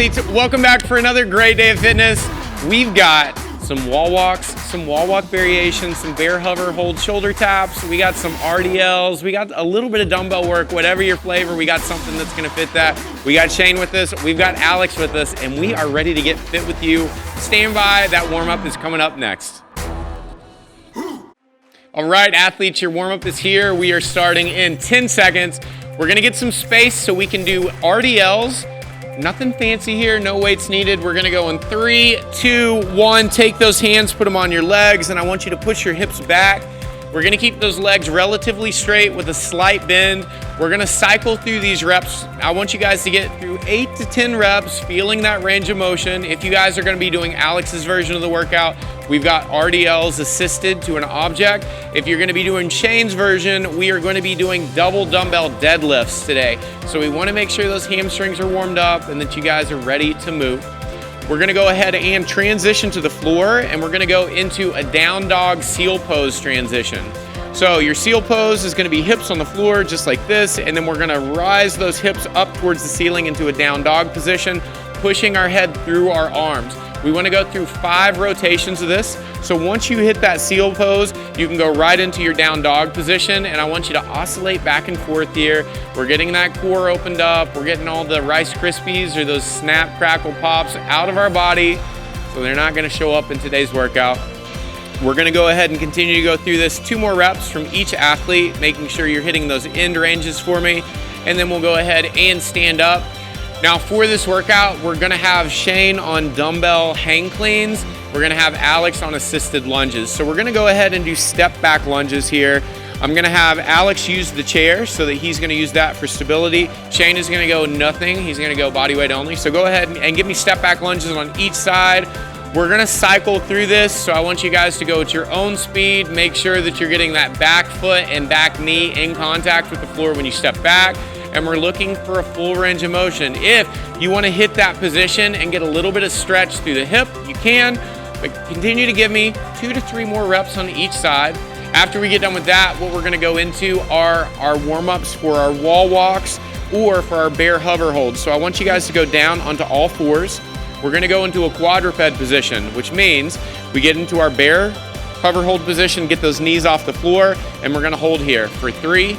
athletes, welcome back for another great day of fitness. We've got some wall walks, some wall walk variations, some bear hover hold shoulder taps. We got some RDLs. We got a little bit of dumbbell work, whatever your flavor. We got something that's gonna fit that. We got Shane with us, we've got Alex with us, and we are ready to get fit with you. Stand by, that warm up is coming up next. All right, athletes, your warm up is here. We are starting in 10 seconds. We're gonna get some space so we can do RDLs. Nothing fancy here, no weights needed. We're gonna go in 3, 2, 1. Take those hands, put them on your legs, and I want you to push your hips back. We're gonna keep those legs relatively straight with a slight bend. We're gonna cycle through these reps. I want you guys to get through 8 to 10 reps, feeling that range of motion. If you guys are gonna be doing Alex's version of the workout, we've got RDLs assisted to an object. If you're gonna be doing Shane's version, we are gonna be doing double dumbbell deadlifts today. So we wanna make sure those hamstrings are warmed up and that you guys are ready to move. We're gonna go ahead and transition to the floor, and we're gonna go into a down dog seal pose transition. So your seal pose is gonna be hips on the floor, just like this, and then we're gonna rise those hips up towards the ceiling into a down dog position, pushing our head through our arms. We wanna go through 5 rotations of this. So once you hit that seal pose, you can go right into your down dog position, and I want you to oscillate back and forth here. We're getting that core opened up. We're getting all the Rice Krispies or those snap, crackle, pops out of our body, so they're not gonna show up in today's workout. We're gonna go ahead and continue to go through this 2 more reps from each athlete, making sure you're hitting those end ranges for me, and then we'll go ahead and stand up. Now for this workout, we're gonna have Shane on dumbbell hang cleans. We're gonna have Alex on assisted lunges. So we're gonna go ahead and do step back lunges here. I'm gonna have Alex use the chair so that he's gonna use that for stability. Shane is gonna go nothing. He's gonna go body weight only. So go ahead and give me step back lunges on each side. We're gonna cycle through this, so I want you guys to go at your own speed. Make sure that you're getting that back foot and back knee in contact with the floor when you step back. And we're looking for a full range of motion. If you wanna hit that position and get a little bit of stretch through the hip, you can, but continue to give me 2 to 3 more reps on each side. After we get done with that, what we're gonna go into are our warm-ups for our wall walks or for our bear hover holds. So I want you guys to go down onto all 4s. We're gonna go into a quadruped position, which means we get into our bear hover hold position, get those knees off the floor, and we're gonna hold here for 3,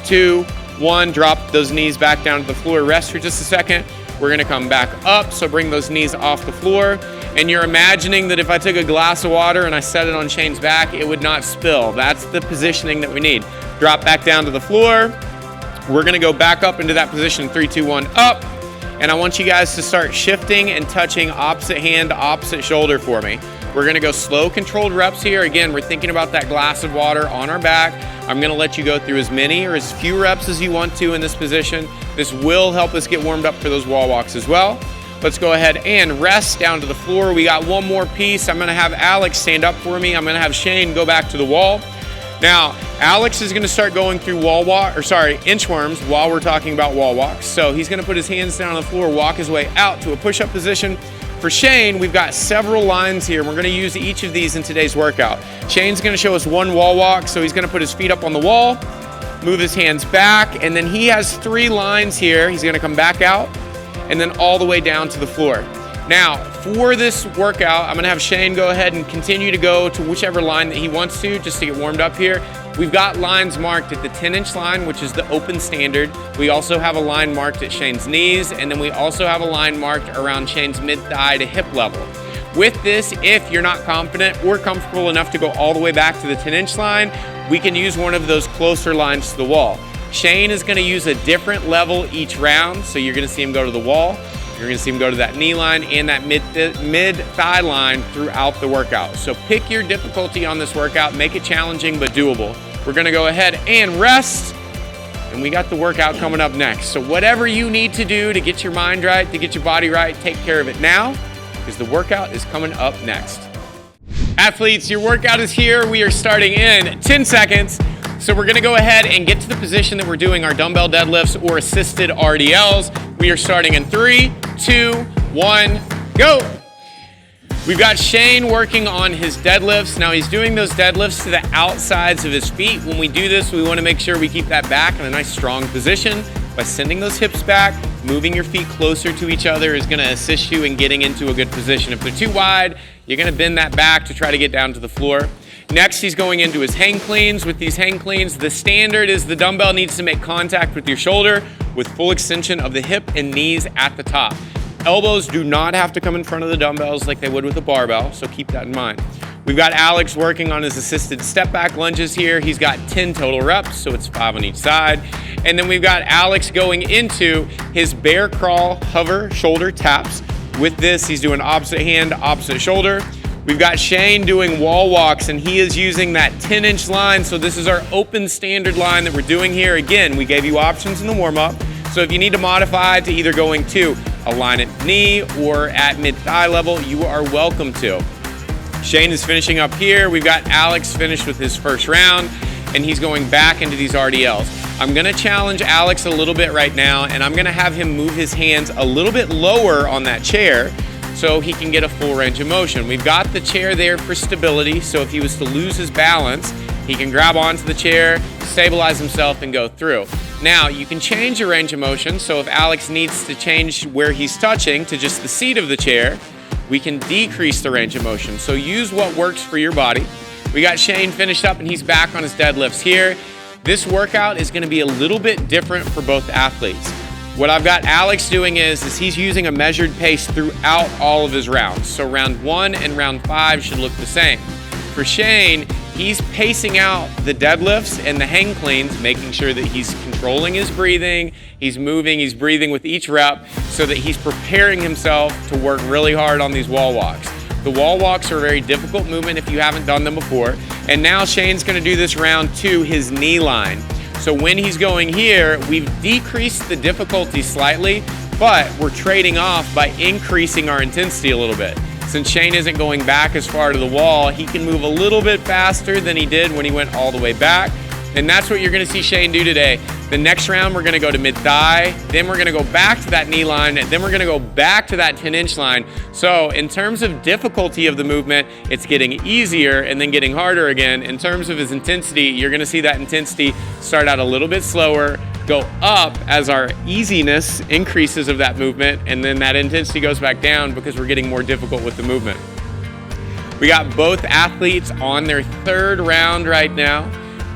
2, 1, drop those knees back down to the floor, rest for just a second. We're gonna come back up, so bring those knees off the floor. And you're imagining that if I took a glass of water and I set it on Shane's back, it would not spill. That's the positioning that we need. Drop back down to the floor. We're gonna go back up into that position, 3, 2, 1, up. And I want you guys to start shifting and touching opposite hand, opposite shoulder for me. We're gonna go slow, controlled reps here. Again, we're thinking about that glass of water on our back. I'm gonna let you go through as many or as few reps as you want to in this position. This will help us get warmed up for those wall walks as well. Let's go ahead and rest down to the floor. We got one more piece. I'm gonna have Alex stand up for me. I'm gonna have Shane go back to the wall. Now, Alex is gonna start going through inchworms while we're talking about wall walks. So he's gonna put his hands down on the floor, walk his way out to a push-up position. For Shane, we've got several lines here. We're gonna use each of these in today's workout. Shane's gonna show us one wall walk, so he's gonna put his feet up on the wall, move his hands back, and then he has 3 lines here. He's gonna come back out, and then all the way down to the floor. Now, for this workout, I'm gonna have Shane go ahead and continue to go to whichever line that he wants to, just to get warmed up here. We've got lines marked at the 10-inch line, which is the open standard. We also have a line marked at Shane's knees, and then we also have a line marked around Shane's mid-thigh to hip level. With this, if you're not confident or comfortable enough to go all the way back to the 10-inch line, we can use one of those closer lines to the wall. Shane is gonna use a different level each round, so you're gonna see him go to the wall, you're gonna see him go to that knee line and that mid-thigh line throughout the workout. So pick your difficulty on this workout, make it challenging but doable. We're gonna go ahead and rest, and we got the workout coming up next. So whatever you need to do to get your mind right, to get your body right, take care of it now, because the workout is coming up next. Athletes, your workout is here. We are starting in 10 seconds. So we're gonna go ahead and get to the position that we're doing our dumbbell deadlifts or assisted RDLs. We are starting in 3, 2, 1, go. We've got Shane working on his deadlifts. Now he's doing those deadlifts to the outsides of his feet. When we do this, we wanna make sure we keep that back in a nice strong position by sending those hips back, moving your feet closer to each other is gonna assist you in getting into a good position. If they're too wide, you're gonna bend that back to try to get down to the floor. Next, he's going into his hang cleans. With these hang cleans, the standard is the dumbbell needs to make contact with your shoulder with full extension of the hip and knees at the top. Elbows do not have to come in front of the dumbbells like they would with a barbell, so keep that in mind. We've got Alex working on his assisted step back lunges here. He's got 10 total reps, so it's 5 on each side. And then we've got Alex going into his bear crawl hover shoulder taps. With this, he's doing opposite hand, opposite shoulder. We've got Shane doing wall walks, and he is using that 10-inch line. So this is our open standard line that we're doing here. Again, we gave you options in the warm-up. So if you need to modify to either going to a line at knee or at mid-thigh level, you are welcome to. Shane is finishing up here. We've got Alex finished with his first round, and he's going back into these RDLs. I'm gonna challenge Alex a little bit right now, and I'm gonna have him move his hands a little bit lower on that chair so he can get a full range of motion. We've got the chair there for stability, so if he was to lose his balance, he can grab onto the chair, stabilize himself, and go through. Now, you can change your range of motion, so if Alex needs to change where he's touching to just the seat of the chair, we can decrease the range of motion. So use what works for your body. We got Shane finished up, and he's back on his deadlifts here. This workout is gonna be a little bit different for both athletes. What I've got Alex doing is he's using a measured pace throughout all of his rounds. So round 1 and round 5 should look the same. For Shane, he's pacing out the deadlifts and the hang cleans, making sure that he's controlling his breathing, he's moving, he's breathing with each rep so that he's preparing himself to work really hard on these wall walks. The wall walks are a very difficult movement if you haven't done them before. And now Shane's gonna do this round to his knee line. So when he's going here, we've decreased the difficulty slightly, but we're trading off by increasing our intensity a little bit. Since Shane isn't going back as far to the wall, he can move a little bit faster than he did when he went all the way back. And that's what you're gonna see Shane do today. The next round, we're gonna go to mid-thigh, then we're gonna go back to that knee line, and then we're gonna go back to that 10-inch line. So in terms of difficulty of the movement, it's getting easier and then getting harder again. In terms of his intensity, you're gonna see that intensity start out a little bit slower, go up as our easiness increases of that movement, and then that intensity goes back down because we're getting more difficult with the movement. We got both athletes on their 3rd round right now.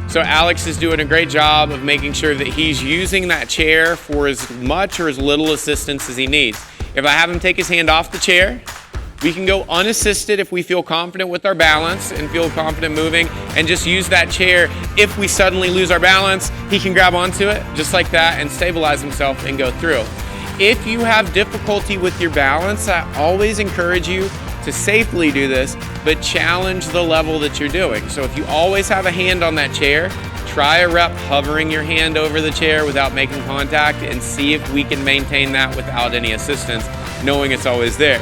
So Alex is doing a great job of making sure that he's using that chair for as much or as little assistance as he needs. If I have him take his hand off the chair, we can go unassisted if we feel confident with our balance and feel confident moving, and just use that chair. If we suddenly lose our balance, he can grab onto it just like that and stabilize himself and go through. If you have difficulty with your balance, I always encourage you to safely do this, but challenge the level that you're doing. So if you always have a hand on that chair, try a rep hovering your hand over the chair without making contact and see if we can maintain that without any assistance, knowing it's always there.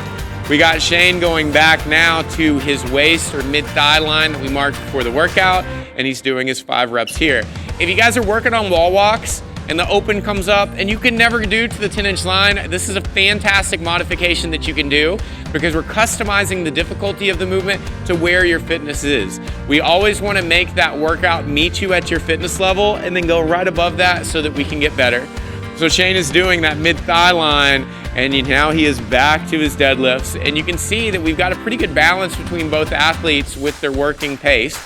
We got Shane going back now to his waist or mid-thigh line that we marked before the workout, and he's doing his 5 reps here. If you guys are working on wall walks, and the open comes up and you can never do to the 10-inch line, this is a fantastic modification that you can do because we're customizing the difficulty of the movement to where your fitness is. We always want to make that workout meet you at your fitness level and then go right above that so that we can get better. So Shane is doing that mid-thigh line, and now he is back to his deadlifts, and you can see that we've got a pretty good balance between both athletes with their working pace.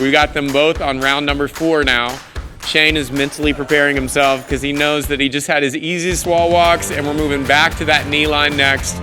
We got them both on round number 4 now. Shane is mentally preparing himself because he knows that he just had his easiest wall walks, and we're moving back to that knee line next.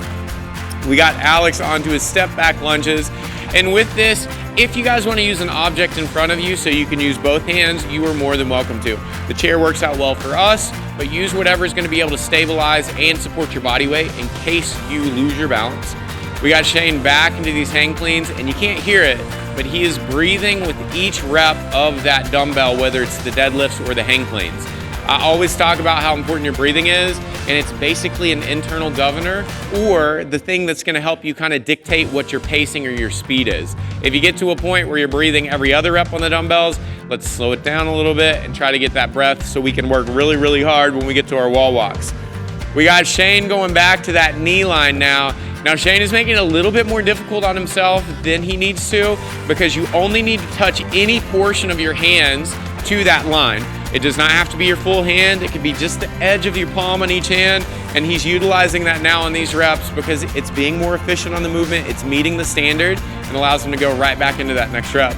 We got Alex onto his step back lunges. And with this, if you guys want to use an object in front of you so you can use both hands, you are more than welcome to. The chair works out well for us, but use whatever is going to be able to stabilize and support your body weight in case you lose your balance. We got Shane back into these hang cleans, and you can't hear it, but he is breathing with each rep of that dumbbell, whether it's the deadlifts or the hang cleans. I always talk about how important your breathing is, and it's basically an internal governor or the thing that's gonna help you kind of dictate what your pacing or your speed is. If you get to a point where you're breathing every other rep on the dumbbells, let's slow it down a little bit and try to get that breath so we can work really, really hard when we get to our wall walks. We got Shane going back to that knee line now. Now Shane is making it a little bit more difficult on himself than he needs to because you only need to touch any portion of your hands to that line. It does not have to be your full hand. It could be just the edge of your palm on each hand. And he's utilizing that now in these reps because it's being more efficient on the movement, it's meeting the standard, and allows him to go right back into that next rep.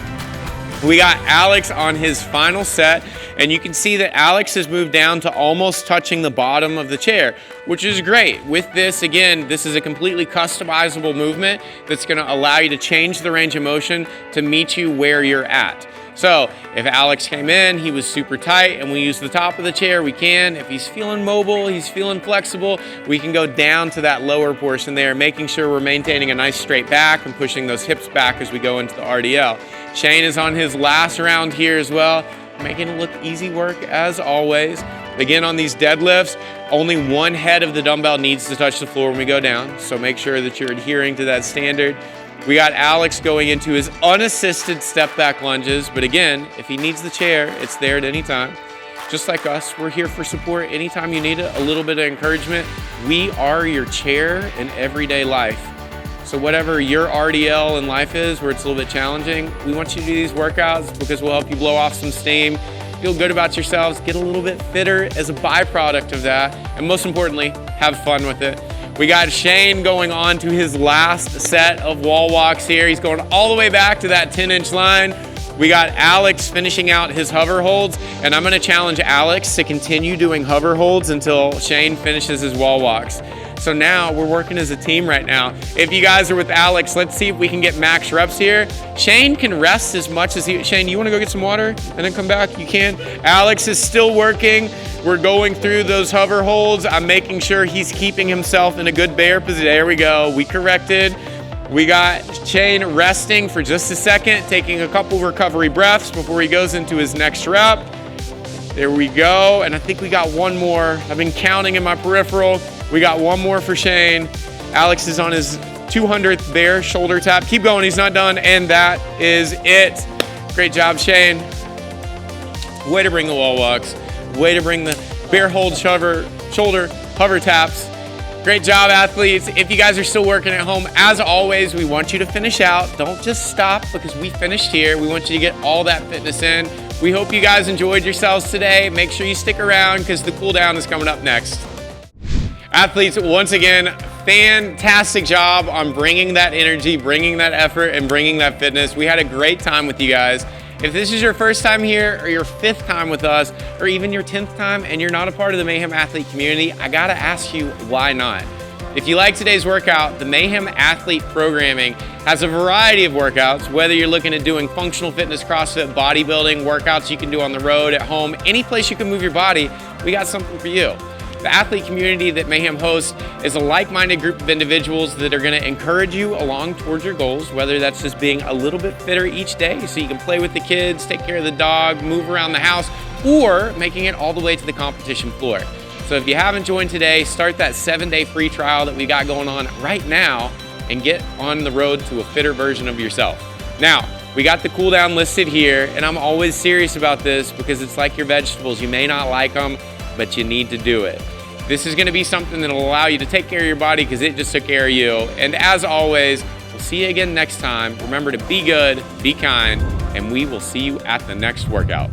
We got Alex on his final set, and you can see that Alex has moved down to almost touching the bottom of the chair, which is great. With this, again, this is a completely customizable movement that's gonna allow you to change the range of motion to meet you where you're at. So if Alex came in, he was super tight and we use the top of the chair, we can. If he's feeling mobile, he's feeling flexible, we can go down to that lower portion there, making sure we're maintaining a nice straight back and pushing those hips back as we go into the RDL. Shane is on his last round here as well, making it look easy work as always. Again, on these deadlifts, only one head of the dumbbell needs to touch the floor when we go down, so make sure that you're adhering to that standard. We got Alex going into his unassisted step back lunges, but again, if he needs the chair, it's there at any time. Just like us, we're here for support anytime you need it, a little bit of encouragement. We are your chair in everyday life. So whatever your RDL in life is, where it's a little bit challenging, we want you to do these workouts because we'll help you blow off some steam, feel good about yourselves, get a little bit fitter as a byproduct of that, and most importantly, have fun with it. We got Shane going on to his last set of wall walks here. He's going all the way back to that 10-inch line. We got Alex finishing out his hover holds, and I'm gonna challenge Alex to continue doing hover holds until Shane finishes his wall walks. So now we're working as a team right now. If you guys are with Alex, let's see if we can get max reps here. Shane can rest as much as Shane, you wanna go get some water and then come back? You can. Alex is still working. We're going through those hover holds. I'm making sure he's keeping himself in a good bear position. There we go, we corrected. We got Shane resting for just a second, taking a couple recovery breaths before he goes into his next rep. There we go, and I think we got one more. I've been counting in my peripheral. We got one more for Shane. Alex is on his 200th bear shoulder tap. Keep going, he's not done, and that is it. Great job, Shane. Way to bring the wall walks. Way to bring the bear hold shoulder hover taps. Great job, athletes. If you guys are still working at home, as always, we want you to finish out. Don't just stop because we finished here. We want you to get all that fitness in. We hope you guys enjoyed yourselves today. Make sure you stick around because the cool down is coming up next. Athletes, once again, fantastic job on bringing that energy, bringing that effort, and bringing that fitness. We had a great time with you guys. If this is your first time here or your 5th time with us or even your 10th time and you're not a part of the Mayhem Athlete community, I gotta ask you, why not? If you like today's workout, the Mayhem Athlete programming has a variety of workouts, whether you're looking at doing functional fitness, CrossFit, bodybuilding, workouts you can do on the road, at home, any place you can move your body, we got something for you. The athlete community that Mayhem hosts is a like-minded group of individuals that are gonna encourage you along towards your goals, whether that's just being a little bit fitter each day so you can play with the kids, take care of the dog, move around the house, or making it all the way to the competition floor. So if you haven't joined today, start that 7-day free trial that we got going on right now and get on the road to a fitter version of yourself. Now, we got the cool down listed here, and I'm always serious about this because it's like your vegetables. You may not like them, but you need to do it. This is gonna be something that'll allow you to take care of your body because it just took care of you. And as always, we'll see you again next time. Remember to be good, be kind, and we will see you at the next workout.